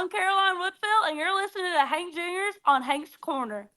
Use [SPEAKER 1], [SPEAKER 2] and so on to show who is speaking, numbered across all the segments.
[SPEAKER 1] I'm Caroline Woodfill, and you're listening to Hank Jr.'s on Hank's Corner.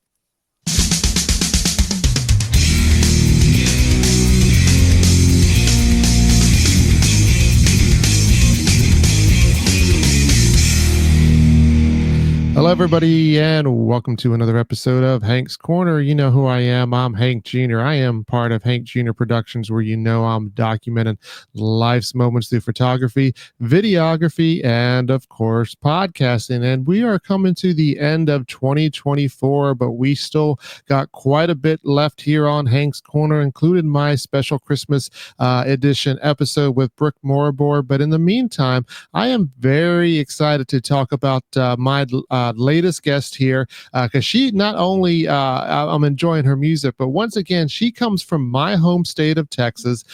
[SPEAKER 2] Hello, everybody, and welcome to another episode of Hank's Corner. You know who I am. I'm Hank Jr. I am part of Hank Jr. Productions, where I'm documenting life's moments through photography, videography, and of course, podcasting. And we are coming to the end of 2024, but we still got quite a bit left here on Hank's Corner, including my special Christmas edition episode with Brooke Moribor. But in the meantime, I am very excited to talk about my latest guest here, because she not only I'm enjoying her music, but once again, she comes from my home state of Texas.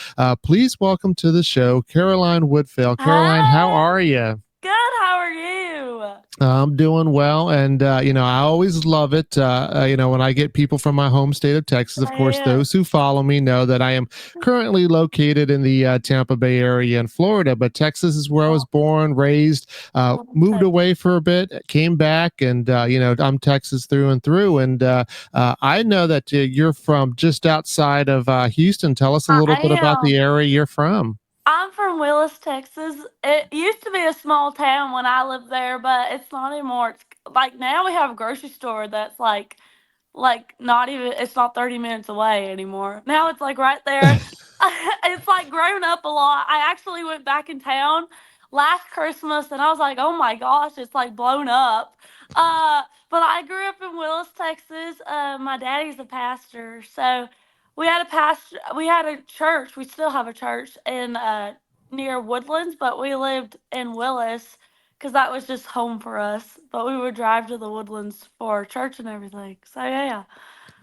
[SPEAKER 2] Please welcome to the show, Caroline Woodfill. Caroline, how
[SPEAKER 1] Hey,
[SPEAKER 2] are you?
[SPEAKER 1] good. How are you?
[SPEAKER 2] I'm doing well, and I always love it. When I get people from my home state of Texas. Of course,
[SPEAKER 1] Yeah.
[SPEAKER 2] those who follow me know that I am currently located in the Tampa Bay area in Florida, but Texas is where I was born, raised, moved away for a bit, came back, and I'm Texas through and through. And I know that you're from just outside of Houston. Tell us a little
[SPEAKER 1] I
[SPEAKER 2] bit about the
[SPEAKER 1] am.
[SPEAKER 2] area you're from.
[SPEAKER 1] I'm from Willis, Texas. It used to be a small town when I lived there, but it's not anymore. It's like now we have a grocery store that's like not even it's not 30 minutes away anymore. Now it's like right there. It's like grown up a lot. I actually went back in town last Christmas and I was like, "Oh my gosh, it's like blown up." Uh but I grew up in Willis, Texas. My daddy's a pastor. So we had a church. We still have a church in near Woodlands, but we lived in Willis because that was just home for us. But we would drive to the Woodlands for church and everything. So yeah.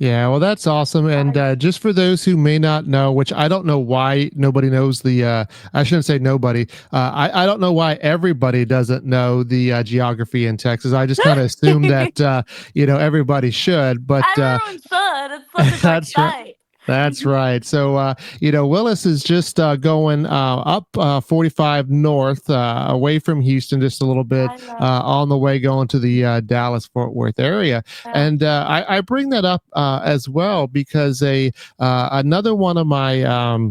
[SPEAKER 2] Yeah, well, that's awesome. And
[SPEAKER 1] Nice.
[SPEAKER 2] just for those who may not know, which I don't know why nobody knows I shouldn't say nobody. I don't know why everybody doesn't know the geography in Texas. I just kind of assume that, everybody should. But
[SPEAKER 1] Everyone should. It's such a great
[SPEAKER 2] that's right.
[SPEAKER 1] state.
[SPEAKER 2] That's right. So, Willis is just going up 45 north, away from Houston, just a little bit
[SPEAKER 1] I know.
[SPEAKER 2] on the way going to the Dallas Fort Worth area.
[SPEAKER 1] Yeah.
[SPEAKER 2] And I bring that up as well because another one of my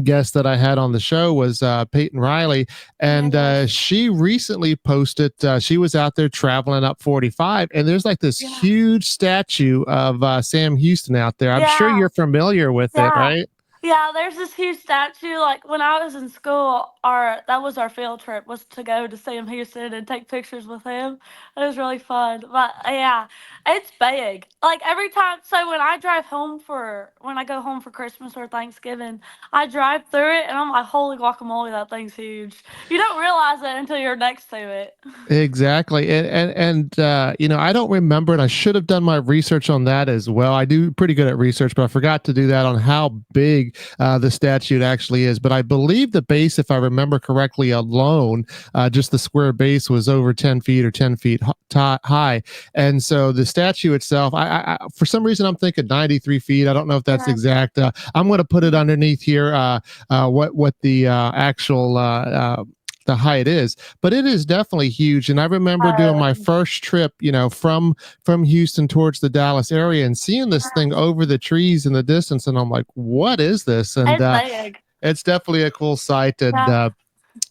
[SPEAKER 2] guest that I had on the show was Payton Riley, and
[SPEAKER 1] Yes.
[SPEAKER 2] she recently posted. She was out there traveling up 45, and there's like this
[SPEAKER 1] Yeah.
[SPEAKER 2] huge statue of Sam Houston out there. I'm sure
[SPEAKER 1] Yeah.
[SPEAKER 2] you're familiar with it,
[SPEAKER 1] Yeah.
[SPEAKER 2] right?
[SPEAKER 1] Yeah, there's this huge statue. Like when I was in school, our that was our field trip was to go to see him Houston and take pictures with him. It was really fun. But yeah, it's big. Like every time, so when I go home for Christmas or Thanksgiving, I drive through it and I'm like, holy guacamole, that thing's huge. You don't realize it until you're next to it.
[SPEAKER 2] Exactly. I don't remember, and I should have done my research on that as well. I do pretty good at research, but I forgot to do that on how big the statue actually is. But I believe the base, if I remember correctly, alone, just the square base was over 10 feet or 10 feet high. And so the statue itself, for some reason, I'm thinking 93 feet. I don't know if that's
[SPEAKER 1] Yeah.
[SPEAKER 2] exact. I'm going to put it underneath here, what the actual the height is, but it is definitely huge. And I remember doing my first trip, from Houston towards the Dallas area and seeing this thing over the trees in the distance, and I'm like, what is this? And
[SPEAKER 1] It's big.
[SPEAKER 2] it's definitely a cool sight. And
[SPEAKER 1] Yeah.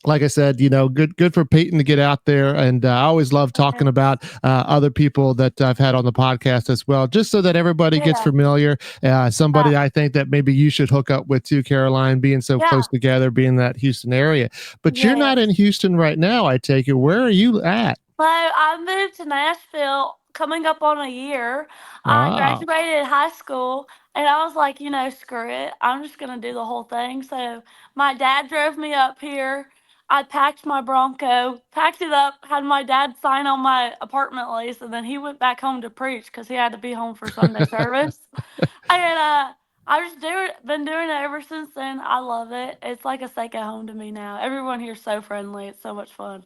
[SPEAKER 2] like I said, good for Peyton to get out there. And I always love talking about other people that I've had on the podcast as well, just so that everybody gets
[SPEAKER 1] Yeah.
[SPEAKER 2] familiar.
[SPEAKER 1] Yeah.
[SPEAKER 2] Somebody I think that maybe you should hook up with too, Caroline, being so
[SPEAKER 1] Yeah.
[SPEAKER 2] close together, being in that Houston area. But you're not
[SPEAKER 1] Yes.
[SPEAKER 2] in Houston right now, I take it. Where are you at?
[SPEAKER 1] So I moved to Nashville coming up on a year. I
[SPEAKER 2] Ah,
[SPEAKER 1] graduated high school and I was like, screw it. I'm just going to do the whole thing. So my dad drove me up here. I packed my Bronco, packed it up, had my dad sign on my apartment lease, and then he went back home to preach because he had to be home for Sunday service. And I just been doing it ever since then. I love it. It's like a second home to me now. Everyone here's so friendly. It's so much fun.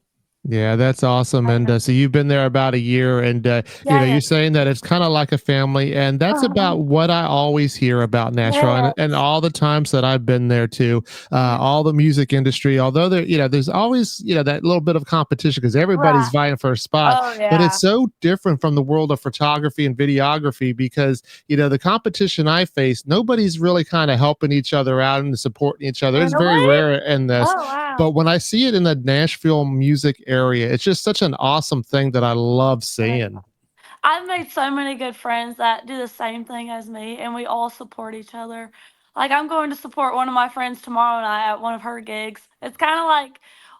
[SPEAKER 2] Yeah, that's awesome. And
[SPEAKER 1] Yeah.
[SPEAKER 2] so you've been there about a year, and
[SPEAKER 1] Yeah.
[SPEAKER 2] you're saying that it's kind of like a family, and that's
[SPEAKER 1] Uh-huh.
[SPEAKER 2] about what I always hear about Nashville, and
[SPEAKER 1] Yes.
[SPEAKER 2] all the times that I've been there too.
[SPEAKER 1] Yeah.
[SPEAKER 2] All the music industry, although there's always that little bit of competition because everybody's
[SPEAKER 1] Right.
[SPEAKER 2] vying for a spot,
[SPEAKER 1] Oh
[SPEAKER 2] but it's
[SPEAKER 1] yeah.
[SPEAKER 2] so different from the world of photography and videography because the competition I face, nobody's really kind of helping each other out and supporting each other. It's very
[SPEAKER 1] Really?
[SPEAKER 2] rare in this.
[SPEAKER 1] Oh wow.
[SPEAKER 2] But when I see it in the Nashville music area, it's just such an awesome thing that I love
[SPEAKER 1] Yeah.
[SPEAKER 2] seeing.
[SPEAKER 1] I've made so many good friends that do the same thing as me, and we all support each other. Like, I'm going to support one of my friends tomorrow night at one of her gigs. It's kind of like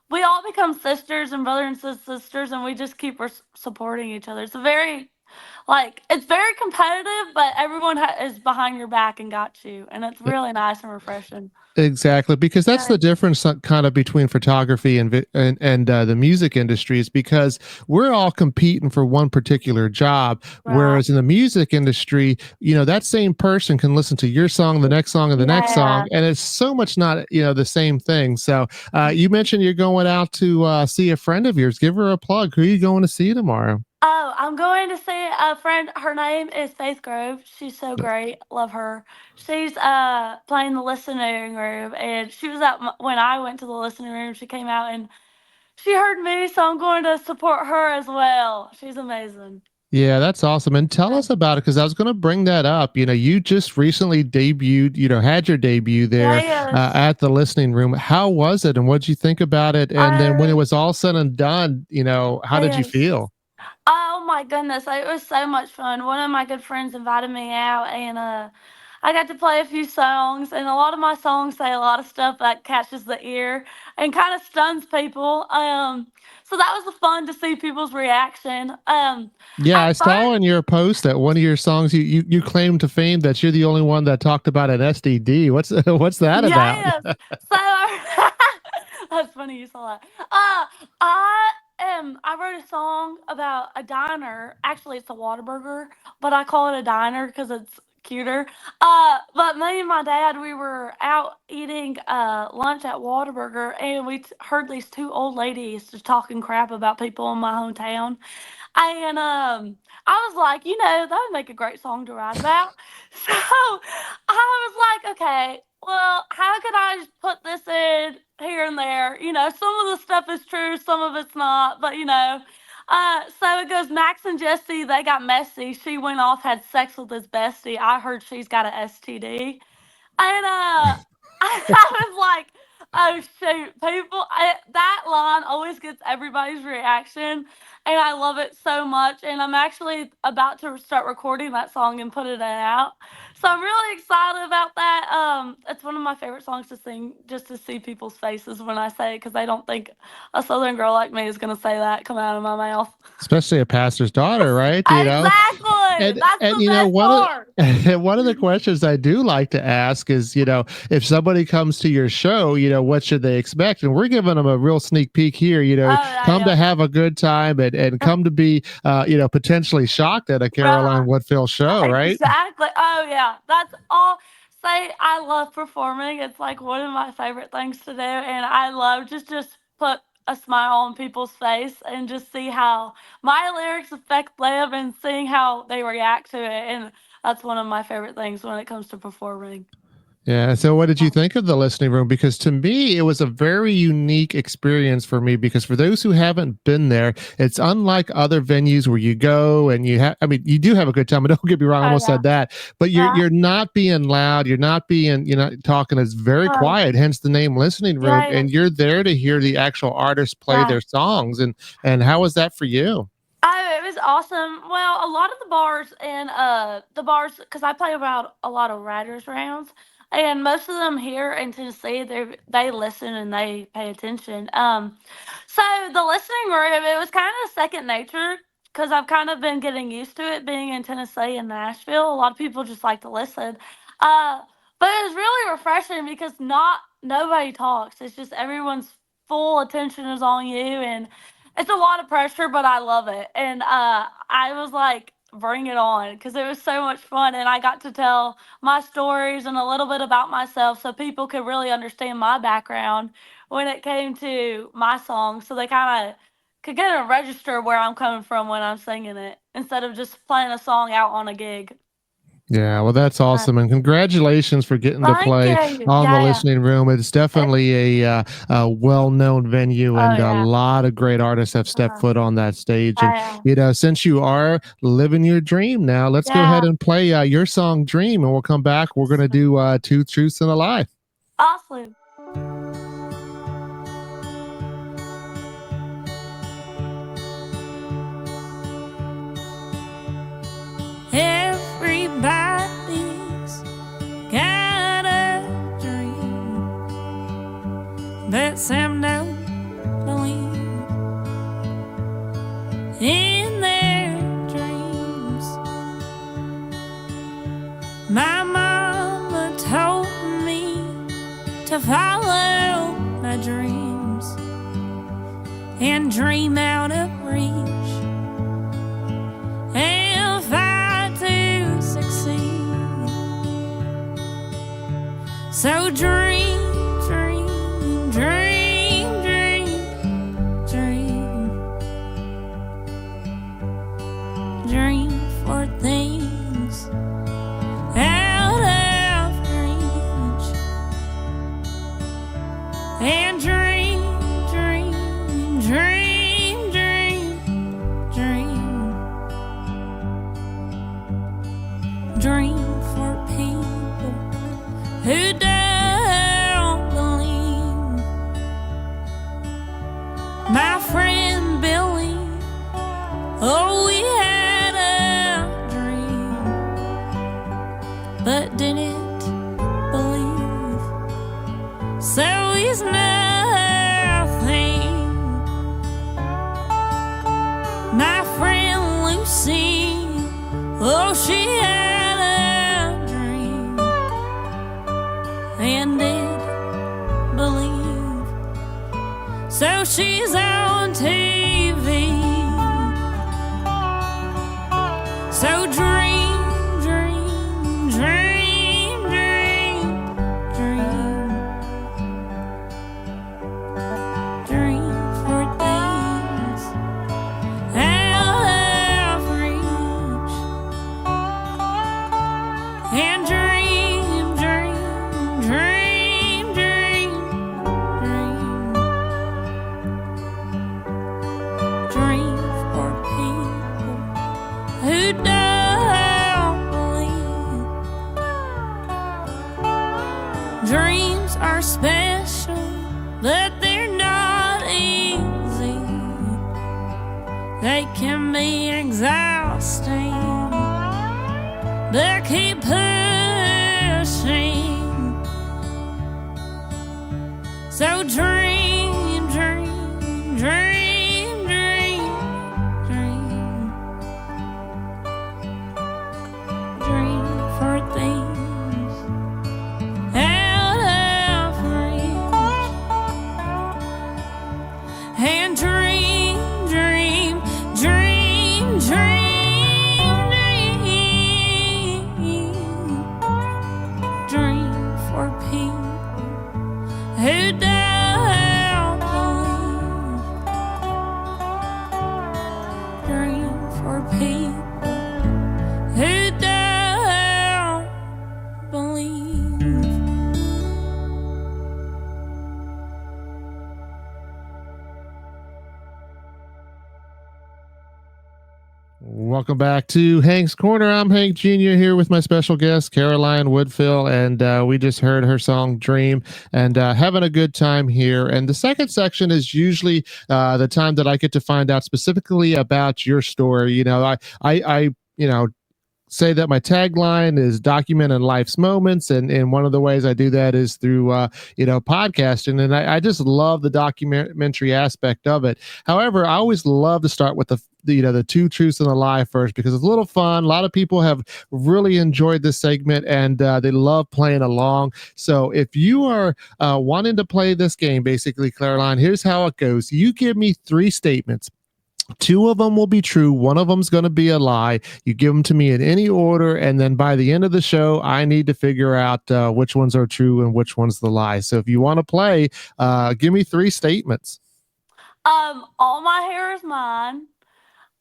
[SPEAKER 1] we all become sisters and brothers and sisters, and we just keep supporting each other. It's a very, like, it's very competitive, but everyone is behind your back and got you, and it's really nice and refreshing.
[SPEAKER 2] Exactly, because that's
[SPEAKER 1] Yeah.
[SPEAKER 2] the difference kind of between photography and the music industry is because we're all competing for one particular job,
[SPEAKER 1] Right.
[SPEAKER 2] whereas in the music industry, that same person can listen to your song, the next song, and the next
[SPEAKER 1] Yeah.
[SPEAKER 2] song, and it's so much not the same thing. So you mentioned you're going out to see a friend of yours. Give her a plug. Who are you going to see tomorrow?
[SPEAKER 1] Oh, I'm going to see a friend. Her name is Faith Grove. She's so great. Love her. She's playing the listening room, and she was when I went to the listening room. She came out and she heard me, so I'm going to support her as well. She's amazing.
[SPEAKER 2] Yeah, that's awesome. And tell
[SPEAKER 1] Uh,
[SPEAKER 2] us about it because I was going to bring that up. You just recently debuted, had your debut there
[SPEAKER 1] yes.
[SPEAKER 2] at the listening room. How was it and what did you think about it? And then when it
[SPEAKER 1] Oh,
[SPEAKER 2] was all said and done, how did you
[SPEAKER 1] yes.
[SPEAKER 2] feel?
[SPEAKER 1] Oh my goodness, it was so much fun. One of my good friends invited me out, and I got to play a few songs. And a lot of my songs say a lot of stuff that catches the ear and kind of stuns people. So that was fun to see people's reaction.
[SPEAKER 2] Yeah,
[SPEAKER 1] At
[SPEAKER 2] I
[SPEAKER 1] first,
[SPEAKER 2] saw in your post that one of your songs you claim to fame that you're the only one that talked about an STD. What's what's that about?
[SPEAKER 1] yes. So that's funny you saw that. I I wrote a song about a diner. Actually, it's a Whataburger, but I call it a diner because it's cuter. But me and my dad, we were out eating lunch at Whataburger, and we heard these two old ladies just talking crap about people in my hometown. And I was like, that would make a great song to write about. So I was like, okay, well, how could I just put this in here and there? Some of the stuff is true, some of it's not, but so it goes Max and Jesse, they got messy. She went off, had sex with his bestie. I heard she's got a STD. And I was like, oh shoot, that line always gets everybody's reaction, and I love it so much. And I'm actually about to start recording that song and put it out. So I'm really excited about that. It's one of my favorite songs to sing, just to see people's faces when I say it, because they don't think a Southern girl like me is gonna say that come out of my mouth.
[SPEAKER 2] Especially a pastor's daughter, right?
[SPEAKER 1] Exactly. That's
[SPEAKER 2] And
[SPEAKER 1] the best
[SPEAKER 2] one of
[SPEAKER 1] part.
[SPEAKER 2] one of the questions I do like to ask is, if somebody comes to your show, what should they expect? And we're giving them a real sneak peek here.
[SPEAKER 1] Oh yeah,
[SPEAKER 2] Come to
[SPEAKER 1] yeah.
[SPEAKER 2] have a good time and come to be, potentially shocked at a Caroline
[SPEAKER 1] Right.
[SPEAKER 2] Woodfill show, right?
[SPEAKER 1] Exactly. Oh yeah, that's all. Say I love performing. It's like one of my favorite things to do, and I love just put a smile on people's face and just see how my lyrics affect them and seeing how they react to it. And that's one of my favorite things when it comes to performing.
[SPEAKER 2] Yeah. So, what did you think of the listening room? Because to me, it was a very unique experience for me. Because for those who haven't been there, it's unlike other venues where you go and you have. I mean, you do have a good time. But don't get me wrong, I
[SPEAKER 1] Oh
[SPEAKER 2] almost
[SPEAKER 1] yeah,
[SPEAKER 2] said that. But you're
[SPEAKER 1] yeah,
[SPEAKER 2] you're not being loud. You're not being talking. It's very
[SPEAKER 1] oh,
[SPEAKER 2] quiet. Hence the name listening room.
[SPEAKER 1] yeah, yeah,
[SPEAKER 2] And you're there to hear the actual artists play
[SPEAKER 1] right.
[SPEAKER 2] their songs. And how was that for you?
[SPEAKER 1] Oh, it was awesome. Well, a lot of the bars, because I play about a lot of writers rounds, and most of them here in Tennessee, they listen and they pay attention. So the listening room, it was kind of second nature because I've kind of been getting used to it being in Tennessee and Nashville. A lot of people just like to listen, uh, but it was really refreshing because not nobody talks. It's just everyone's full attention is on you, and it's a lot of pressure, but I love it. And I was like, bring it on because it was so much fun. And I got to tell my stories and a little bit about myself so people could really understand my background when it came to my songs. So they kind of could get a register where I'm coming from when I'm singing it instead of just playing a song out on a gig.
[SPEAKER 2] Yeah, well, that's
[SPEAKER 1] Uh,
[SPEAKER 2] awesome, and congratulations for getting to
[SPEAKER 1] Thank
[SPEAKER 2] play
[SPEAKER 1] you.
[SPEAKER 2] on the
[SPEAKER 1] Yeah, yeah.
[SPEAKER 2] Listening Room. It's
[SPEAKER 1] It,
[SPEAKER 2] definitely a well-known venue,
[SPEAKER 1] oh
[SPEAKER 2] and a
[SPEAKER 1] yeah.
[SPEAKER 2] lot of great artists have stepped
[SPEAKER 1] Uh,
[SPEAKER 2] foot on that stage. And
[SPEAKER 1] yeah.
[SPEAKER 2] since you are living your dream now, let's go ahead
[SPEAKER 1] Yeah.
[SPEAKER 2] and play your song "Dream," and we'll come back. We're gonna do two truths and a lie.
[SPEAKER 1] Awesome.
[SPEAKER 3] Everybody's got a dream, but some don't believe in their dreams. My mama told me to follow my dreams and dream out of reach and fight to succeed. So dream, dream, dream, dream, dream, dream for things out of reach, and dream, dream, dream, dream, dream, dream for people who don't believe. My friend Billy, oh, we had a dream, but didn't believe. So he's nothing. My friend Lucy, oh, she had a dream and did believe. So she's on TV. So dream, dream, dream, dream, dream, dream for things out of reach, and dream, dream, dream, dream, dream, dream for people who don't believe. Dreams are special, but they're not easy. They can be exhausting, but keep pushing. So dream, dream, dream, dream, dream, dream for things out of reach, and dream, dream, dream, dream, dream, dream for people who don't believe. Dream for people who don't believe.
[SPEAKER 2] Welcome back to Hank's Corner. I'm Hank Jr. here with my special guest, Caroline Woodfill, and we just heard her song Dream, and having a good time here. And the second section is usually the time that I get to find out specifically about your story. I say that my tagline is documenting life's moments, and one of the ways I do that is through podcasting, and I just love the documentary aspect of it. However, I always love to start with the two truths and a lie first, because it's a little fun. A lot of people have really enjoyed this segment, and they love playing along. So if you are wanting to play this game, basically, Caroline, here's how it goes. You give me three statements. Two of them will be true. One of them's going to be a lie. You give them to me in any order, and then by the end of the show, I need to figure out which ones are true and which one's the lie. So if you want to play, give me three statements.
[SPEAKER 1] All my hair is mine.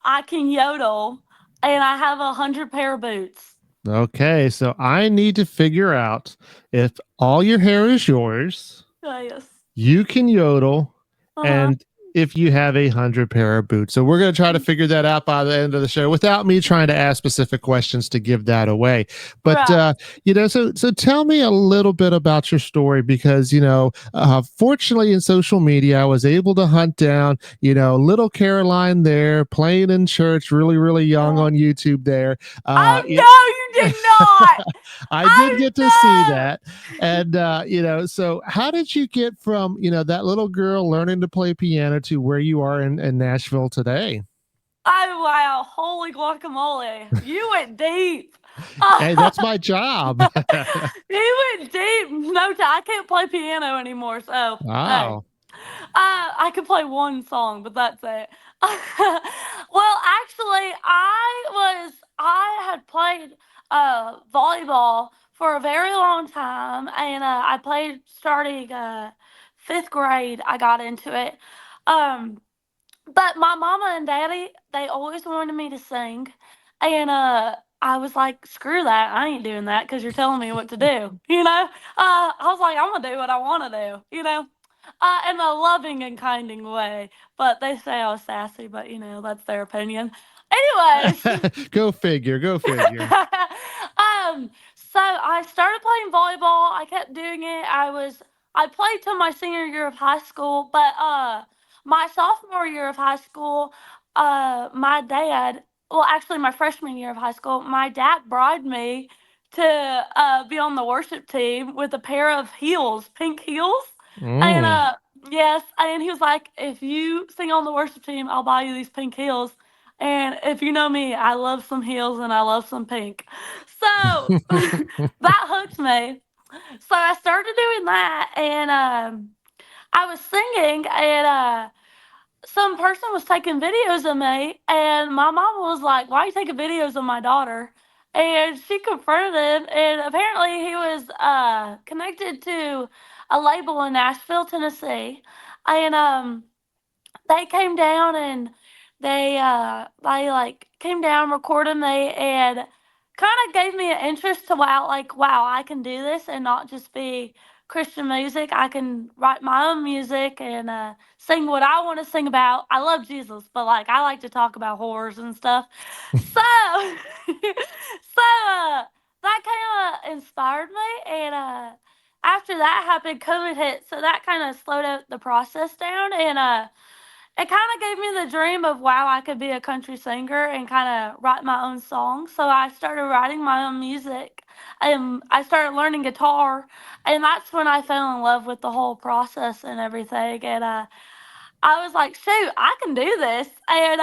[SPEAKER 1] I can yodel, and I have 100 pair of boots.
[SPEAKER 2] Okay, so I need to figure out if all your hair is yours,
[SPEAKER 1] Yes.
[SPEAKER 2] you can yodel,
[SPEAKER 1] Uh huh.
[SPEAKER 2] and if you have 100 pair of boots. So we're going to try to figure that out by the end of the show without me trying to ask specific questions to give that away. But
[SPEAKER 1] Right.
[SPEAKER 2] so tell me a little bit about your story because fortunately in social media I was able to hunt down little Caroline there playing in church, really really young
[SPEAKER 1] Uh,
[SPEAKER 2] on YouTube there. Uh,
[SPEAKER 1] oh no, you did not.
[SPEAKER 2] I did
[SPEAKER 1] Oh
[SPEAKER 2] get to see
[SPEAKER 1] no.
[SPEAKER 2] that. And, so how did you get from, that little girl learning to play piano to where you are in Nashville today?
[SPEAKER 1] Oh wow, holy guacamole. You went deep.
[SPEAKER 2] Hey, that's my job.
[SPEAKER 1] You went deep. No, I can't play piano anymore, so hey.
[SPEAKER 2] Wow.
[SPEAKER 1] I can play one song, but that's it. Well, actually, I had played volleyball for a very long time, and I played starting 5th grade. I got into it. Um, but my mama and daddy, they always wanted me to sing. And I was like, screw that. I ain't doing that because you're telling me what to do. I was like, I'm going to do what I want to do. In a loving and kinding way. But they say I was sassy, but that's their opinion. Anyways,
[SPEAKER 2] Go figure. Go figure.
[SPEAKER 1] so I started playing volleyball. I kept doing it. I played till my senior year of high school, but my sophomore year of high school, my dad, well, actually my freshman year of high school, my dad bribed me to be on the worship team with a pair of heels, pink heels, and
[SPEAKER 2] Mm.
[SPEAKER 1] yes, and he was like, if you sing on the worship team, I'll buy you these pink heels. And if you know me, I love some heels and I love some pink. So that hooked me. So I started doing that, and I was singing, and some person was taking videos of me, and my mama was like, "Why are you taking videos of my daughter?" And she confronted him, and apparently he was connected to a label in Nashville, Tennessee, and they came down and they like came down, recorded me, and kind of gave me an interest to wow, I can do this and not just be Christian music. I can write my own music and sing what I want to sing about. I love Jesus, but like I like to talk about horrors and stuff. So that kind of inspired me, and after that happened, COVID hit, so that kind of slowed out the process down, and it kind of gave me the dream of wow, I could be a country singer and kind of write my own songs. So I started writing my own music, and I started learning guitar, and that's when I fell in love with the whole process and everything. And I was like, shoot, I can do this. And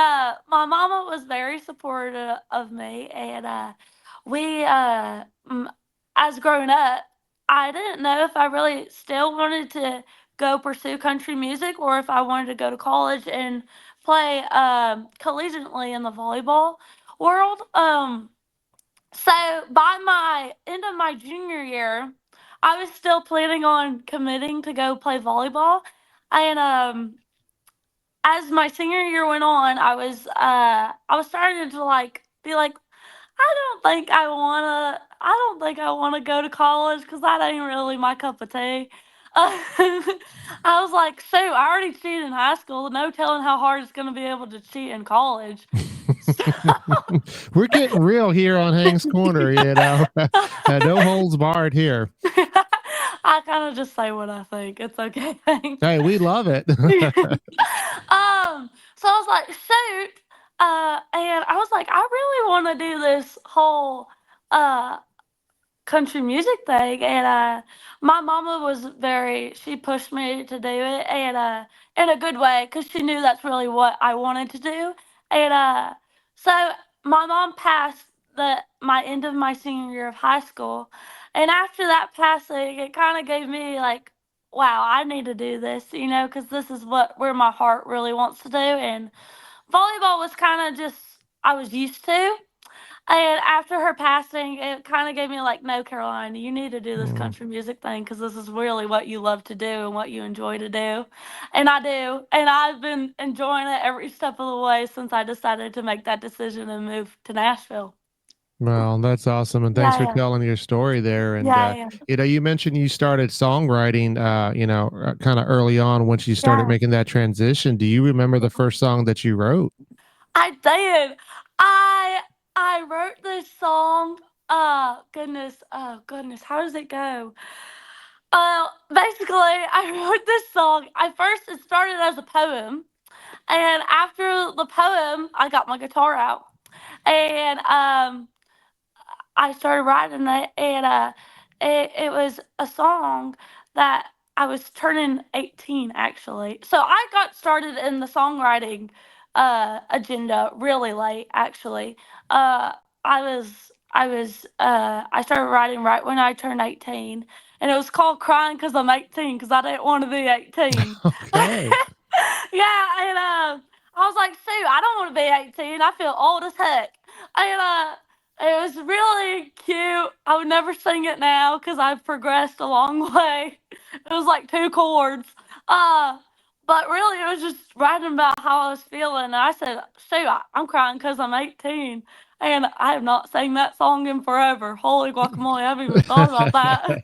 [SPEAKER 1] my mama was very supportive of me. And we, as growing up, I didn't know if I really still wanted to go pursue country music or if I wanted to go to college and play collegiately in the volleyball world. So by my end of my junior year, I was still planning on committing to go play volleyball. And as my senior year went on, I was starting to like be like, I don't think I wanna go to college because that ain't really my cup of tea. I was like, shoot, I already cheated in high school. No telling how hard it's gonna be able to cheat in college. So
[SPEAKER 2] We're getting real here on Hank's Corner, no holds barred here.
[SPEAKER 1] I kind of just say what I think. It's okay, thanks.
[SPEAKER 2] Hey, we love it.
[SPEAKER 1] So I was like, shoot, and I was like, I really want to do this whole uh country music thing, and my mama was she pushed me to do it, and in a good way because she knew that's really what I wanted to do, and so my mom passed my end of my senior year of high school, and after that passing, it kind of gave me like, wow, I need to do this, because this is where my heart really wants to do, and volleyball was kind of just I was used to. And after her passing, it kind of gave me like, no, Caroline, you need to do this
[SPEAKER 2] Mm.
[SPEAKER 1] country music thing because this is really what you love to do and what you enjoy to do. And I do. And I've been enjoying it every step of the way since I decided to make that decision and move to Nashville.
[SPEAKER 2] Well, that's awesome, and thanks
[SPEAKER 1] Yeah,
[SPEAKER 2] for
[SPEAKER 1] yeah.
[SPEAKER 2] telling your story there. And
[SPEAKER 1] Yeah, yeah.
[SPEAKER 2] you mentioned you started songwriting, kind of early on once you started
[SPEAKER 1] Yeah.
[SPEAKER 2] making that transition. Do you remember the first song that you wrote?
[SPEAKER 1] I did. I I wrote this song. Oh goodness, how does it go? Basically, I wrote this song. I first it started as a poem, and after the poem, I got my guitar out, and I started writing it, and it was a song that I was turning 18 actually. So I got started in the songwriting agenda really late actually. Uh, I started writing right when I turned 18, and it was called "Crying Cause I'm 18" because I didn't want to be 18.
[SPEAKER 2] Okay.
[SPEAKER 1] Yeah, and I was like, shoot, I don't want to be 18. I feel old as heck. And it was really cute. I would never sing it now because I've progressed a long way. It was like two chords. Uh, but really, it was just writing about how I was feeling. And I said, shoot, I'm crying because I'm 18. And I have not sang that song in forever. Holy guacamole, I haven't even thought about that.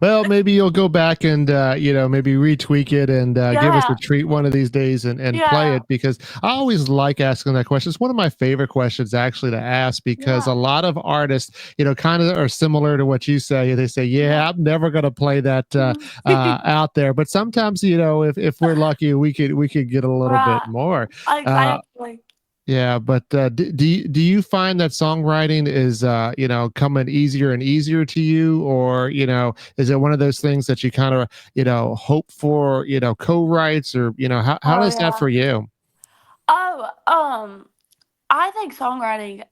[SPEAKER 2] Well, maybe you'll go back and maybe retweak it and give us a
[SPEAKER 1] Yeah,
[SPEAKER 2] treat one of these days and play
[SPEAKER 1] yeah,
[SPEAKER 2] it, because I always like asking that question. It's one of my favorite questions actually to ask, because a
[SPEAKER 1] yeah,
[SPEAKER 2] lot of artists, kind of are similar to what you say. They say,
[SPEAKER 1] yeah.
[SPEAKER 2] "Yeah, I'm never going to play that out there," but sometimes, if we're lucky, we could get a little bit
[SPEAKER 1] Right,
[SPEAKER 2] more. Uh,
[SPEAKER 1] exactly.
[SPEAKER 2] yeah, but do you find that songwriting is coming easier and easier to you, or is it one of those things that you kind of hope for, co-writes, or how
[SPEAKER 1] Oh,
[SPEAKER 2] does that
[SPEAKER 1] yeah.
[SPEAKER 2] for you?
[SPEAKER 1] Oh, I think songwriting,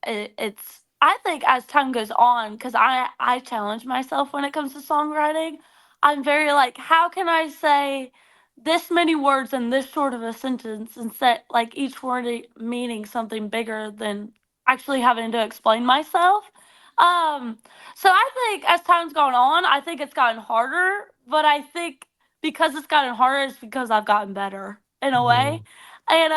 [SPEAKER 1] I think as time goes on, because I challenge myself when it comes to songwriting. I'm very like, how can I say this many words in this short of a sentence and set like each word meaning something bigger than actually having to explain myself. Um, so I think as time's gone on, I think it's gotten harder, but I think because it's gotten harder, it's because I've gotten better in a way.
[SPEAKER 2] Mm.
[SPEAKER 1] And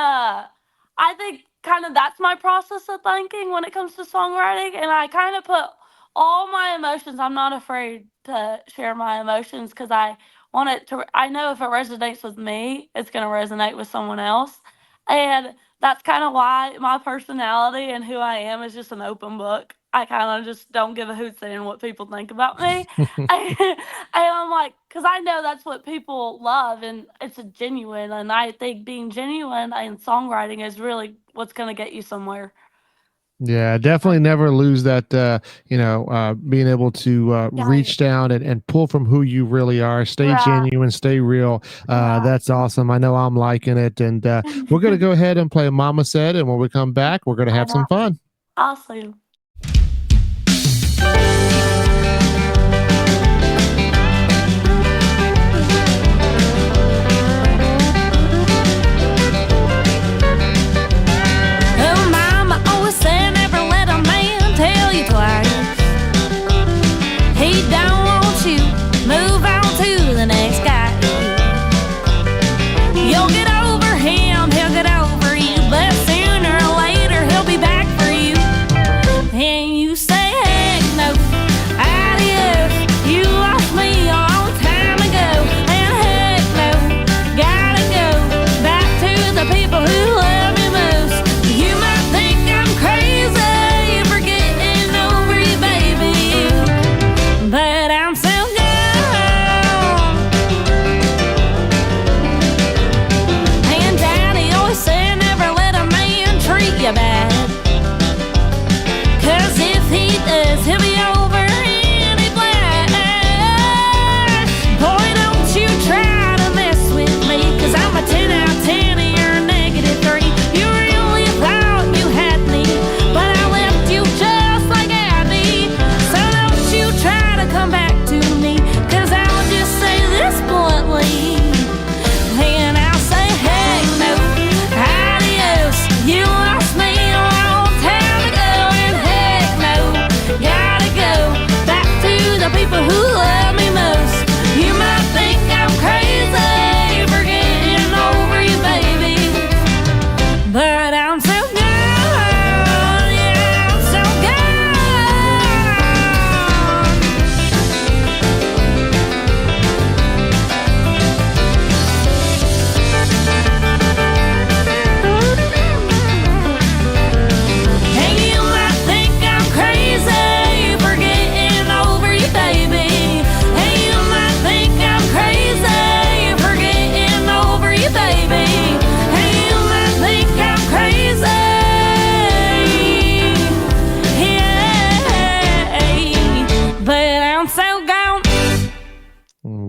[SPEAKER 1] I think kind of that's my process of thinking when it comes to songwriting. And I kind of put all my emotions, I'm not afraid to share my emotions because I want it to, I know if it resonates with me, it's going to resonate with someone else. And that's kind of why my personality and who I am is just an open book. I kind of just don't give a hoot saying what people think about me. And I'm like, because I know that's what people love and it's a genuine. And I think being genuine and songwriting is really what's going to get you somewhere.
[SPEAKER 2] Yeah, definitely never lose that, being able to
[SPEAKER 1] Yeah, yeah.
[SPEAKER 2] reach down and pull from who you really are. Stay
[SPEAKER 1] Right,
[SPEAKER 2] genuine, stay real.
[SPEAKER 1] right.
[SPEAKER 2] That's awesome. I know I'm liking it. And we're going to go ahead and play Mama Said. And when we come back, we're going to
[SPEAKER 1] I
[SPEAKER 2] have some
[SPEAKER 1] know.
[SPEAKER 2] fun.
[SPEAKER 1] Awesome.
[SPEAKER 3] Oh, mama always said never let a man tell you twice. He don't want you, move on to the next guy. You'll get over him, he'll get over you, but sooner or later he'll be back for you.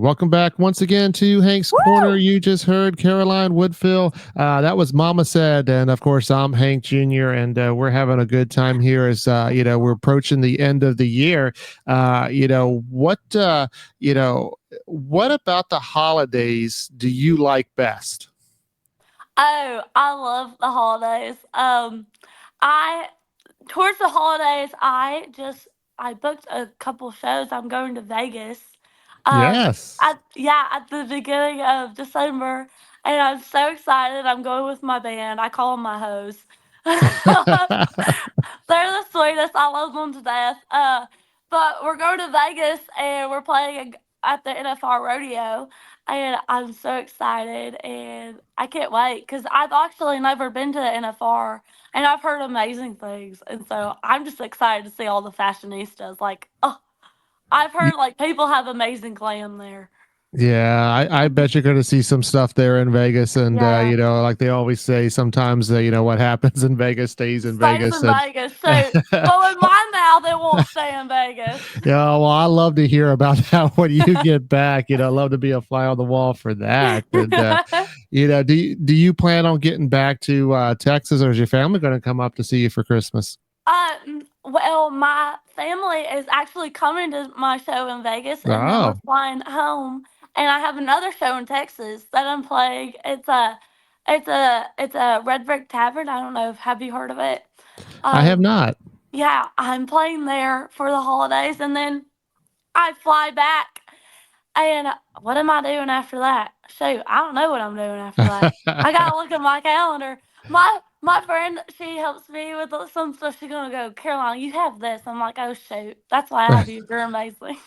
[SPEAKER 2] Welcome back once again to Hank's Corner.
[SPEAKER 1] Woo!
[SPEAKER 2] You just heard Caroline Woodfill. That was Mama Said. And of course, I'm Hank Jr., and we're having a good time here as, we're approaching the end of the year. You know, what about the holidays do you like best?
[SPEAKER 1] Oh, I love the holidays. I towards the holidays, I booked a couple shows. I'm going to Vegas.
[SPEAKER 2] Yes.
[SPEAKER 1] At the beginning of December, and I'm so excited. I'm going with my band. I call them my hoes. They're the sweetest. I love them to death. But we're going to Vegas and we're playing at the NFR rodeo, and I'm so excited and I can't wait because I've actually never been to the NFR and I've heard amazing things, and so I'm just excited to see all the fashionistas. Like, oh, I've heard like people have amazing glam there.
[SPEAKER 2] Yeah, I bet you're going to see some stuff there in Vegas, and
[SPEAKER 1] Yeah.
[SPEAKER 2] like they always say, sometimes what happens in Vegas stays in
[SPEAKER 1] Stays
[SPEAKER 2] Vegas,
[SPEAKER 1] in
[SPEAKER 2] and
[SPEAKER 1] Vegas. So, but in my mouth, it won't stay in Vegas.
[SPEAKER 2] yeah, well, I love to hear about that when you get back. I love to be a fly on the wall for that. And do you plan on getting back to Texas, or is your family going to come up to see you for Christmas?
[SPEAKER 1] Well, my family is actually coming to my show in Vegas, and then we're
[SPEAKER 2] Oh,
[SPEAKER 1] flying home. And I have another show in Texas that I'm playing. It's a Red Brick Tavern. I don't know if have you heard of it.
[SPEAKER 2] I have
[SPEAKER 1] Um,
[SPEAKER 2] not.
[SPEAKER 1] yeah, I'm playing there for the holidays, and then I fly back. And what am I doing after that? Shoot, I don't know what I'm doing after that. I gotta look at my calendar. My friend, she helps me with some stuff. She's gonna go, Caroline, you have this. I'm like, oh shoot, that's why I have you. You're amazing.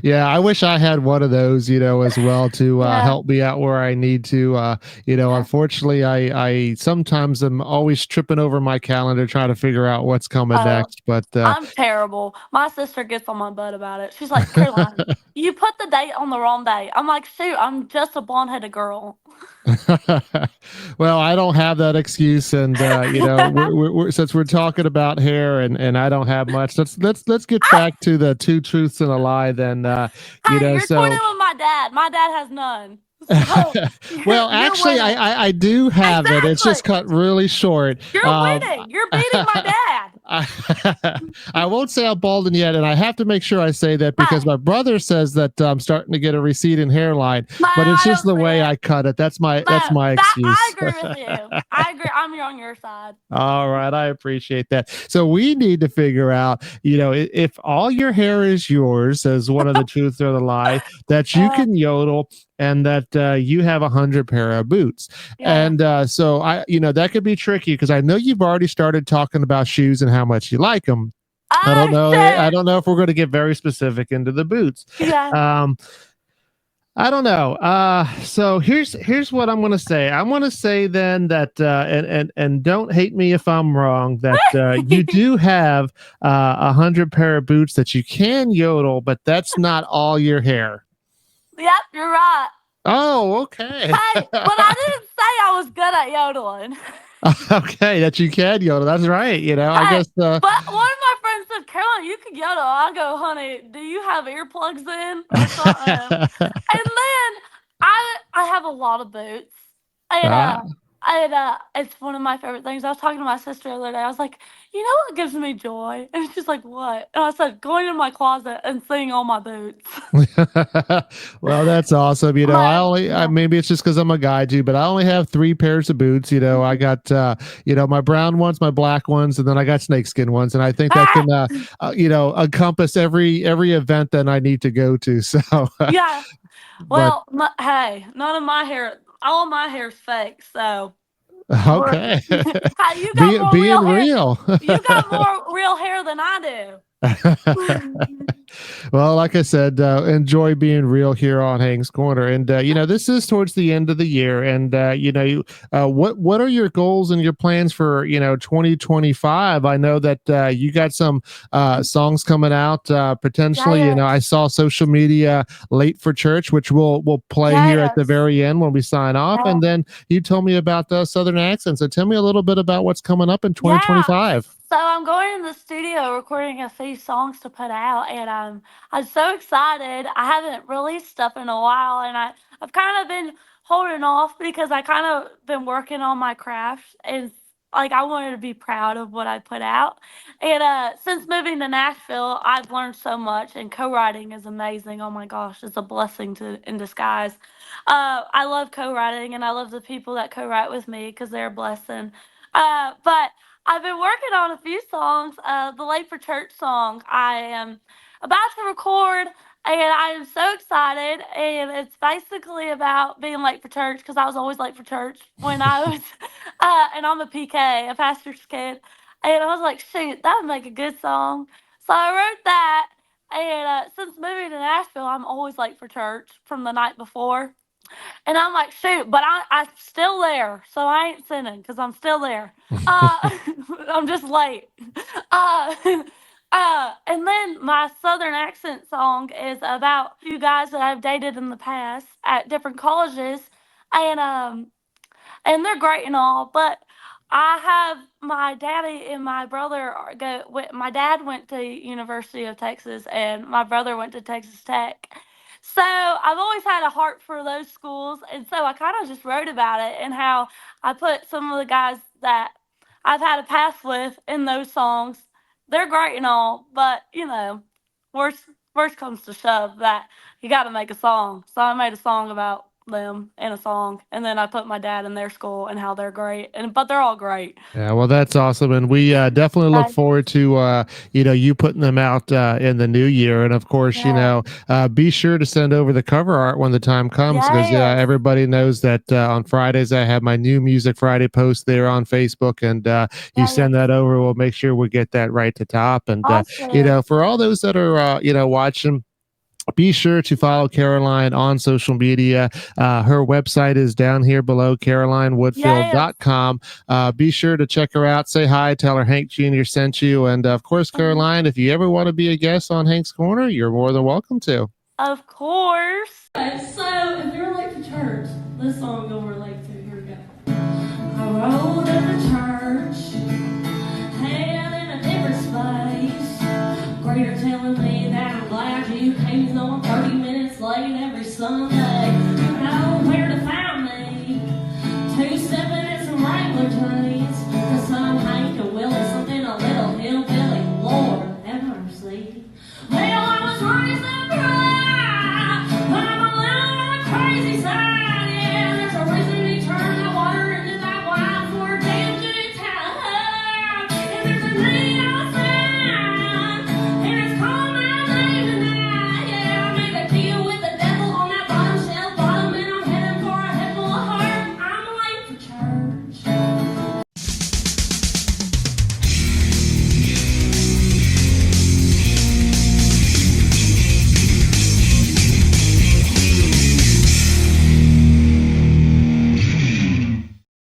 [SPEAKER 2] Yeah, I wish I had one of those, as well, to
[SPEAKER 1] Yeah,
[SPEAKER 2] help me out where I need to.
[SPEAKER 1] yeah.
[SPEAKER 2] Unfortunately, I sometimes am always tripping over my calendar trying to figure out what's coming
[SPEAKER 1] Oh,
[SPEAKER 2] next. But
[SPEAKER 1] I'm terrible. My sister gets on my butt about it. She's like, Caroline, you put the date on the wrong day. I'm like, shoot, I'm just a blonde headed girl.
[SPEAKER 2] well, I don't have that excuse, and since we're talking about hair, and I don't have much, let's get back to the two truths and a lie. Then,
[SPEAKER 1] Hey, you're
[SPEAKER 2] so.
[SPEAKER 1] twinning with my dad. My dad has none. So
[SPEAKER 2] Well,
[SPEAKER 1] you're
[SPEAKER 2] actually,
[SPEAKER 1] winning.
[SPEAKER 2] I do have it. It's just
[SPEAKER 1] Exactly.
[SPEAKER 2] cut really short.
[SPEAKER 1] You're winning. You're beating my dad.
[SPEAKER 2] I won't say I'm balding yet, and I have to make sure I say that because
[SPEAKER 1] Hey,
[SPEAKER 2] my brother says that I'm starting to get a receding hairline,
[SPEAKER 1] no,
[SPEAKER 2] but it's
[SPEAKER 1] I
[SPEAKER 2] just
[SPEAKER 1] don't
[SPEAKER 2] the
[SPEAKER 1] see
[SPEAKER 2] way
[SPEAKER 1] it.
[SPEAKER 2] I cut it. That's my
[SPEAKER 1] No, that I
[SPEAKER 2] excuse.
[SPEAKER 1] agree with you. I agree. I'm on your side.
[SPEAKER 2] All right, I appreciate that. So we need to figure out, if all your hair is yours, as one of the truths or the lie, that you
[SPEAKER 1] Uh,
[SPEAKER 2] can yodel and that you have 100 pair of boots.
[SPEAKER 1] yeah.
[SPEAKER 2] And so that could be tricky because I know you've already started talking about shoes and how much you like them. I don't
[SPEAKER 1] Oh
[SPEAKER 2] know. I
[SPEAKER 1] shit.
[SPEAKER 2] don't know if we're going to get very specific into the boots.
[SPEAKER 1] Yeah.
[SPEAKER 2] Um, I don't know. So here's what I'm going to say. I'm going to say then that and don't hate me if I'm wrong. That you do have 100 pair of boots that you can yodel, but that's not all your hair.
[SPEAKER 1] Yep, you're right.
[SPEAKER 2] Oh, okay.
[SPEAKER 1] Hey, but I didn't say I was good at yodeling.
[SPEAKER 2] Okay, that you can yodel. That's right. I
[SPEAKER 1] Hey,
[SPEAKER 2] guess.
[SPEAKER 1] but one of my friends said, Caroline, you can yodel. I go, honey, do you have earplugs in or something? And then I have a lot of boots. And
[SPEAKER 2] Ah.
[SPEAKER 1] it's one of my favorite things. I was talking to my sister the other day. I was like, you know what gives me joy? And she's like, what? And I said, going in my closet and seeing all my boots.
[SPEAKER 2] Well, that's awesome.
[SPEAKER 1] Yeah.
[SPEAKER 2] Maybe it's just because I'm a guy too, but I only have 3 pairs of boots. I got, my brown ones, my black ones, and then I got snakeskin ones. And I think that
[SPEAKER 1] Ah!
[SPEAKER 2] can, encompass every event that I need to go to. So,
[SPEAKER 1] Yeah.
[SPEAKER 2] but
[SPEAKER 1] Well, hey, none of my hair, all of my hair's fake. So,
[SPEAKER 2] okay.
[SPEAKER 1] hey, you got more real
[SPEAKER 2] Being
[SPEAKER 1] hair.
[SPEAKER 2] real.
[SPEAKER 1] You got more real hair than I do.
[SPEAKER 2] Well, like I said, enjoy being real here on Hank's Corner, and this is towards the end of the year, and what are your goals and your plans for 2025? I know that you got some songs coming out potentially.
[SPEAKER 1] Yes.
[SPEAKER 2] I saw social media late for church, which we'll play here at the
[SPEAKER 1] Yes.
[SPEAKER 2] very end when we sign off,
[SPEAKER 1] Yes.
[SPEAKER 2] and then you told me about the Southern accent. So tell me a little bit about what's coming up in
[SPEAKER 1] Yeah.
[SPEAKER 2] 2025.
[SPEAKER 1] So I'm going in the studio recording a few songs to put out, and I'm so excited. I haven't released stuff in a while, and I've kind of been holding off because I kind of been working on my craft, and like I wanted to be proud of what I put out. And since moving to Nashville, I've learned so much, and co-writing is amazing. Oh my gosh, it's a blessing in disguise. I love co-writing, and I love the people that co-write with me because they're a blessing. But I've been working on a few songs. The Late for Church song I am about to record, and I am so excited. And it's basically about being late for church because I was always late for church when I was, and I'm a PK, a pastor's kid. And I was like, shoot, that would make a good song. So I wrote that. And since moving to Nashville, I'm always late for church from the night before. And I'm like, shoot, but I'm still there. So I ain't sinning because I'm still there. I'm just late. Uh, and then my Southern accent song is about you guys that I've dated in the past at different colleges. And they're great and all, but I have my daddy and my brother my dad went to University of Texas and my brother went to Texas Tech. So I've always had a heart for those schools, and so I kind of just wrote about it and how I put some of the guys that I've had a pass with in those songs. They're great and all, but worst worst comes to shove that you got to make a song. So I made a song about them in a song, and then I put my dad in their school and how they're great, but they're all great.
[SPEAKER 2] Yeah, well, that's awesome, and we definitely look
[SPEAKER 1] Uh,
[SPEAKER 2] forward to you putting them out in the new year. And of course,
[SPEAKER 1] yeah.
[SPEAKER 2] be sure to send over the cover art when the time comes, because
[SPEAKER 1] Yes.
[SPEAKER 2] everybody knows that on Fridays I have my new Music Friday post there on Facebook, and you
[SPEAKER 1] Yes.
[SPEAKER 2] send that over, we'll make sure we get that right to top. And
[SPEAKER 1] Awesome.
[SPEAKER 2] for all those that are watching, be sure to follow Caroline on social media. Her website is down here below,
[SPEAKER 1] Yes.
[SPEAKER 2] carolinewoodfill.com. Be sure to check her out. Say hi. Tell her Hank Jr. sent you. And of course, Caroline, if you ever want to be a guest on Hank's Corner, you're more than welcome to.
[SPEAKER 1] Of course. So if you're late to church, this song you'll relate to. Here we go. I rolled up to church, head in a different space. Greater telling me that I'm glad you came, though I'm 30 minutes late every Sunday. You know where to find me. 2-7 and some Wrangler jeans. Cause I'm Hank and Willie, something a little hillbilly. Lord have mercy. Well, I was raised up right, but I'm a little on the crazy side.